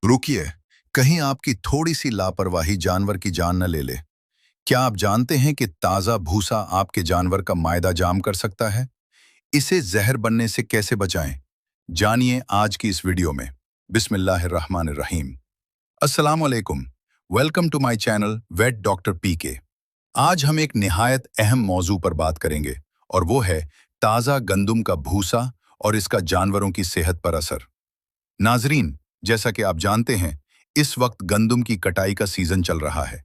रुकिए, कहीं आपकी थोड़ी सी लापरवाही जानवर की जान न ले ले। क्या आप जानते हैं कि ताज़ा भूसा आपके जानवर का मायदा जाम कर सकता है? इसे जहर बनने से कैसे बचाएं? जानिए आज की इस वीडियो में। बिस्मिल्लाहिर्रहमानिर्रहीम। अस्सलाम वालेकुम। Welcome to my channel vet doctor PK. आज हम एक निहायत अहम मौजू पर बात करेंगे और वो है ताज़ा गंदुम का भूसा और इसका जानवरों की सेहत पर असर। नाजरीन, जैसा कि आप जानते हैं, इस वक्त गंदुम की कटाई का सीजन चल रहा है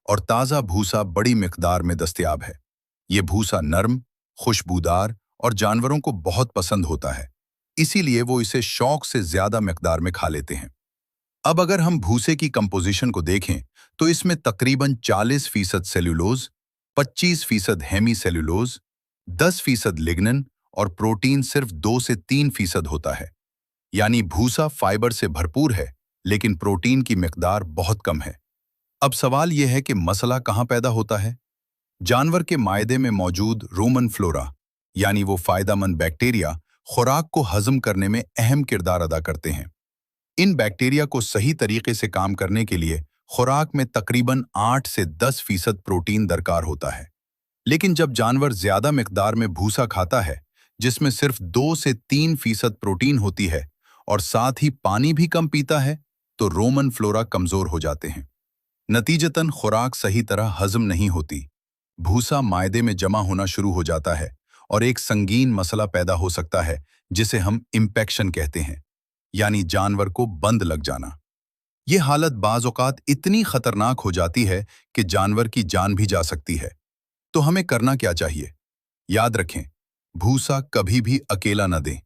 और ताज़ा भूसा बड़ी मिकदार में दस्तयाब है। ये भूसा नरम, खुशबूदार और जानवरों को बहुत पसंद होता है, इसीलिए वो इसे शौक से ज्यादा मिकदार में खा लेते हैं। अब अगर हम भूसे की कंपोजिशन को देखें, तो इसमें तकरीबन 40% सेल्यूलोज, 25% हेमी सेल्यूलोज, 10% लिग्निन और प्रोटीन सिर्फ 2 से 3% होता है। यानी भूसा फाइबर से भरपूर है, लेकिन प्रोटीन की मिकदार बहुत कम है। अब सवाल यह है कि मसला कहाँ पैदा होता है? जानवर के मायदे में मौजूद रूमन फ्लोरा, यानी वो फायदेमंद बैक्टीरिया, खुराक को हजम करने में अहम किरदार अदा करते हैं। इन बैक्टीरिया को सही तरीके से काम करने के लिए खुराक में तकरीबन 8 से 10% प्रोटीन दरकार होता है। लेकिन जब जानवर ज्यादा मिकदार में भूसा खाता है, जिसमें सिर्फ 2 से 3% प्रोटीन होती है और साथ ही पानी भी कम पीता है, तो रोमन फ्लोरा कमजोर हो जाते हैं। नतीजतन खुराक सही तरह हजम नहीं होती, भूसा मायदे में जमा होना शुरू हो जाता है और एक संगीन मसला पैदा हो सकता है, जिसे हम इंपेक्शन कहते हैं, यानी जानवर को बंद लग जाना। ये हालत बाज औकात इतनी खतरनाक हो जाती है कि जानवर की जान भी जा सकती है। तो हमें करना क्या चाहिए? याद रखें, भूसा कभी भी अकेला न दें।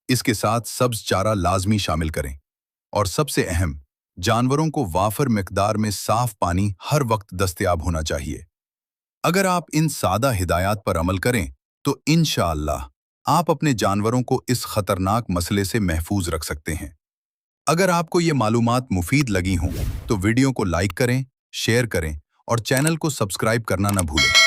इसके साथ सब्ज चारा लाजमी शामिल करें और सबसे अहम, जानवरों को वाफर मिकदार में साफ पानी हर वक्त दस्तयाब होना चाहिए। अगर आप इन सादा हिदायत पर अमल करें, तो इंशाअल्लाह आप अपने जानवरों को इस खतरनाक मसले से महफूज रख सकते हैं। अगर आपको ये मालूमात मुफीद लगी हों, तो वीडियो को लाइक करें, शेयर करें और चैनल को सब्सक्राइब करना न भूलें।